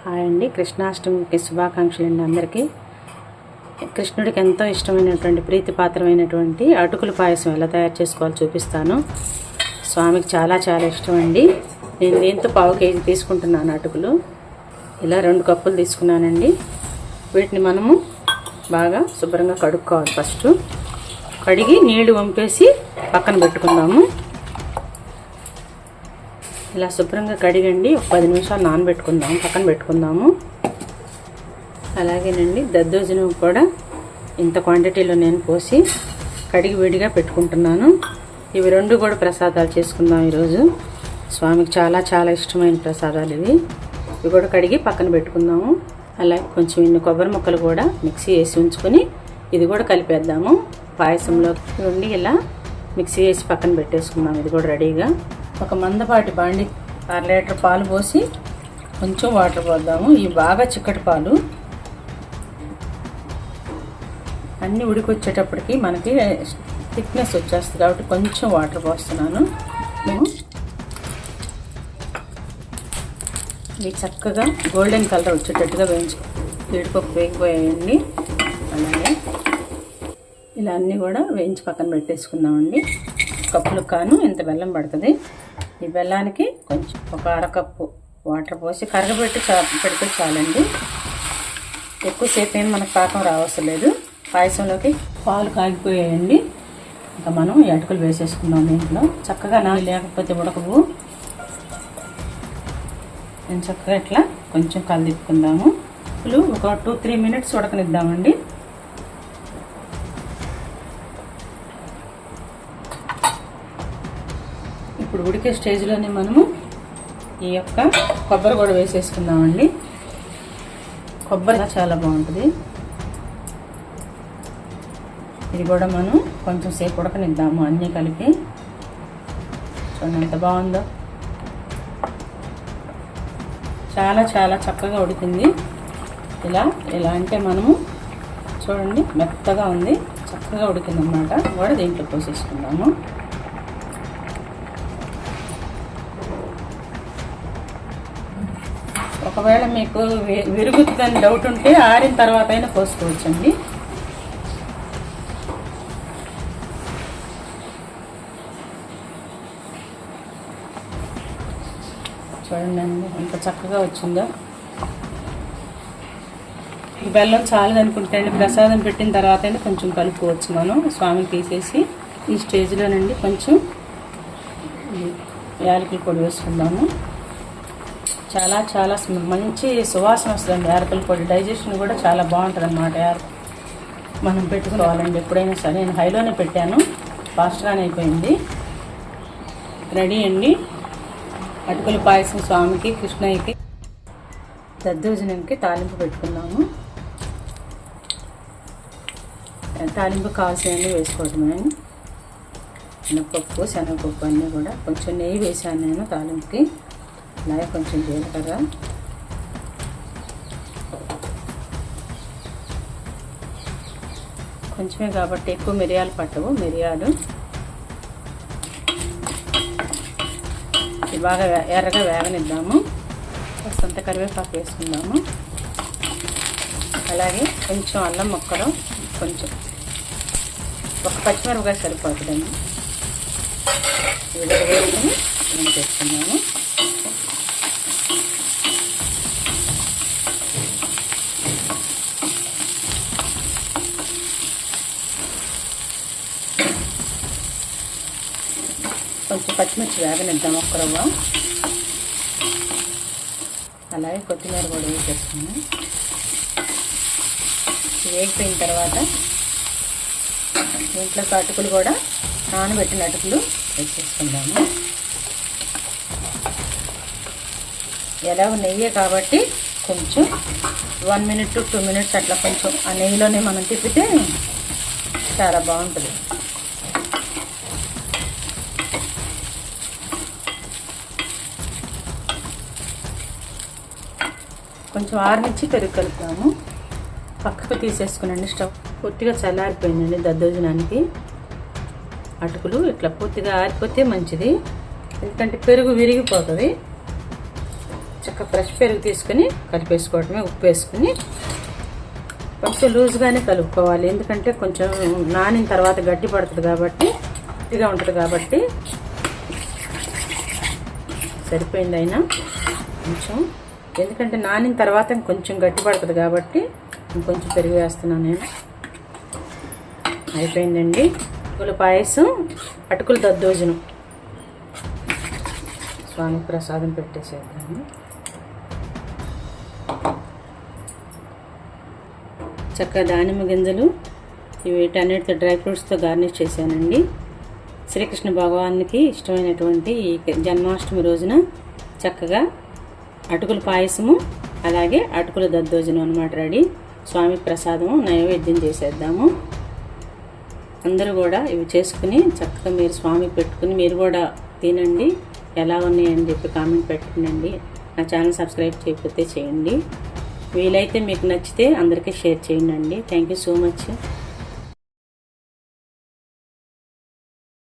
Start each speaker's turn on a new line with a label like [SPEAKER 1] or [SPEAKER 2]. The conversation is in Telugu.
[SPEAKER 1] హాయ్ అండి, కృష్ణాష్టమికి శుభాకాంక్షలు అండి అందరికీ. కృష్ణుడికి ఎంతో ఇష్టమైనటువంటి ప్రీతిపాత్రమైనటువంటి అటుకుల పాయసం ఎలా తయారు చేసుకోవాలో చూపిస్తాను. స్వామికి చాలా చాలా ఇష్టం అండి. నేను దీంతో 1/2 కేజీ తీసుకుంటున్నాను అటుకులు. ఇలా 2 కప్పులు తీసుకున్నానండి. వీటిని మనము బాగా శుభ్రంగా కడుక్కోవాలి. ఫస్ట్ కడిగి నీళ్లు వంపేసి పక్కన పెట్టుకుందాము. ఇలా శుభ్రంగా కడిగండి ఒక 10 నిమిషాలు నానబెట్టుకుందాము, పక్కన పెట్టుకుందాము. అలాగేనండి దద్దోజనం కూడా ఇంత క్వాంటిటీలో నేను పోసి కడిగి విడిగా పెట్టుకుంటున్నాను. ఇవి 2 కూడా ప్రసాదాలు చేసుకుందాం ఈరోజు. స్వామికి చాలా చాలా ఇష్టమైన ప్రసాదాలు ఇవి కూడా కడిగి పక్కన పెట్టుకుందాము. అలాగే కొంచెం ఇన్ని కొబ్బరి ముక్కలు కూడా మిక్సీ వేసి ఉంచుకొని ఇది కూడా కలిపేద్దాము పాయసంలో. ఇవ్వండి ఇలా మిక్సీ వేసి పక్కన పెట్టేసుకుందాం. ఇది కూడా రెడీగా. ఒక మందపాటి బాండి 1/2 లీటర్ పాలు పోసి కొంచెం వాటర్ పోద్దాము. ఇవి బాగా చిక్కటి పాలు. అన్నీ ఉడికొచ్చేటప్పటికి మనకి థిక్నెస్ వచ్చేస్తుంది కాబట్టి కొంచెం వాటర్ పోస్తున్నాను. ఇవి చక్కగా గోల్డెన్ కలర్ వచ్చేటట్టుగా వేయించు. జీడిపప్పు వేగిపోయాయండి. అలాగే ఇలా అన్నీ కూడా వేయించి పక్కన పెట్టేసుకుందామండి. కప్పులకు కాను ఇంత బెల్లం పడుతుంది. ఈ బెల్లానికి కొంచెం ఒక 1/2 కప్పు వాటర్ పోసి కరగబెట్టి పెడితే చాలండి. ఎక్కువసేపు ఏం మనకు పాకం రావసరం లేదు. పాయసంలోకి పాలు కాగిపోయాయండి. ఇంకా మనం ఈ అటుకులు వేసేసుకుందాం. దీంట్లో చక్కగా లేకపోతే ఉడకవు. నేను చక్కగా ఇట్లా కొంచెం కలిదిప్పుకుందాము. అటుకులు ఒక 2-3 మినిట్స్ ఉడకనిద్దామండి. ఇప్పుడు ఉడికే స్టేజ్లోనే మనము ఈ యొక్క కొబ్బరి కూడా వేసేసుకుందామండి. కొబ్బరి చాలా బాగుంటుంది. ఇది కూడా మనం కొంచెం సేపు ఉడకనిద్దాము అన్నీ కలిపి. చూడండి ఎంత బాగుందో. చాలా చాలా చక్కగా ఉడికింది. ఇలా అంటే మనము చూడండి మెత్తగా ఉంది, చక్కగా ఉడికింది అన్నమాట. కూడా దీంట్లో పోసేసుకుందాము. ఒకవేళ మీకు విరుగుతుందని డౌట్ ఉంటే ఆరిన తర్వాత అయినా పోసుకోవచ్చండి. చూడండి ఎంత చక్కగా వచ్చిందో. ఈ బెల్లం చాలదనుకుంటే అండి ప్రసాదం పెట్టిన తర్వాత అయినా కొంచెం కలుపుకోవచ్చు మనం. స్వామికి తీసేసి ఈ స్టేజ్లోనండి కొంచెం యాలకుల పొడి వేసుకుందాము. చాలా చాలా మంచి సువాసన వస్తుందండి యాలకుల పొడి. డైజెషన్ కూడా చాలా బాగుంటుంది అన్నమాట. మనం పెట్టుకోవాలండి ఎప్పుడైనా సరే. నేను హైలోనే పెట్టాను, ఫాస్ట్గానే అయిపోయింది. రెడీ అండి అటుకుల పాయసం స్వామికి, కృష్ణయ్యకి. దద్దోజనంకి తాలింపు పెట్టుకున్నాము. తాలింపు కావాల్సినవన్నీ వేసుకోవడమే. మినపప్పు, శనగపప్పు అన్నీ కూడా కొంచెం నెయ్యి వేసాను నేను తాలింపుకి. అలాగే కొంచెం జీలకర్ర, కొంచెమే కాబట్టి ఎక్కువ మిరియాలు పట్టవు. మిరియాలు బాగా ఎర్రగా వేగనిద్దాము. కొంత కరివేపాకు వేసుకుందాము. అలాగే కొంచెం అల్లం ముక్కలు, కొంచెం ఒక పచ్చిమిరపకాయ సరిపోతుందండి. విడిగా వేసుకొని చేసుకున్నాము. కొంచెం పచ్చిమిర్చి వేగనిద్దాం ఒక్క రవ్వ. అలాగే కొత్తిమీర కూడా వేసేసుకున్నాం. వేగిపోయిన తర్వాత దీంట్లో అటుకులు కూడా నానబెట్టిన అటుకులు వేసేసుకుందాము. ఎలాగో నెయ్యే కాబట్టి కొంచెం 1 minute to 2 minutes అట్లా కొంచెం ఆ నెయ్యిలోనే మనం తిప్పితే చాలా బాగుంటుంది. కొంచెం ఆరినిచ్చి పెరుగు కలుపుతాము. పక్కకు తీసేసుకునండి. స్టవ్ పూర్తిగా చల్లారిపోయిందండి దద్దోజనానికి. అటుకులు ఇట్లా పూర్తిగా ఆరిపోతే మంచిది, ఎందుకంటే పెరుగు విరిగిపోతుంది. చక్కగా ఫ్రెష్ పెరుగు తీసుకుని కలిపేసుకోవటమే. ఉప్పు వేసుకుని కొంచెం లూజ్గానే కలుపుకోవాలి, ఎందుకంటే కొంచెం నానిన తర్వాత గట్టి పడుతుంది కాబట్టి, గట్టిగా ఉంటుంది కాబట్టి. సరిపోయింది అయినా కొంచెం, ఎందుకంటే నానిన తర్వాత కొంచెం గట్టి పడుతుంది కాబట్టి ఇంకొంచెం పెరుగు వేస్తున్నాను నేను. అయిపోయిందండి అటుకుల పాయసం, అటుకుల దద్దోజనం. స్వామి ప్రసాదం పెట్టేసేద్దాము. చక్కగా దానిమ్మ గింజలు వీటన్నిటితో డ్రై ఫ్రూట్స్తో గార్నిష్ చేశానండి. శ్రీకృష్ణ భగవానికి ఇష్టమైనటువంటి ఈ జన్మాష్టమి రోజున చక్కగా అటుకుల పాయసము అలాగే అటుకుల దద్దోజనం అన్నమాట రెడీ. స్వామి ప్రసాదము నైవేద్యం చేసేద్దాము. అందరూ కూడా ఇవి చేసుకుని చక్కగా మీరు స్వామికి పెట్టుకుని మీరు కూడా తినండి. ఎలా ఉన్నాయని చెప్పి కామెంట్ పెట్టండి. నా ఛానల్ సబ్స్క్రైబ్ చేయకపోతే చేయండి. వీలైతే మీకు నచ్చితే అందరికీ షేర్ చేయండి. Thank you so much.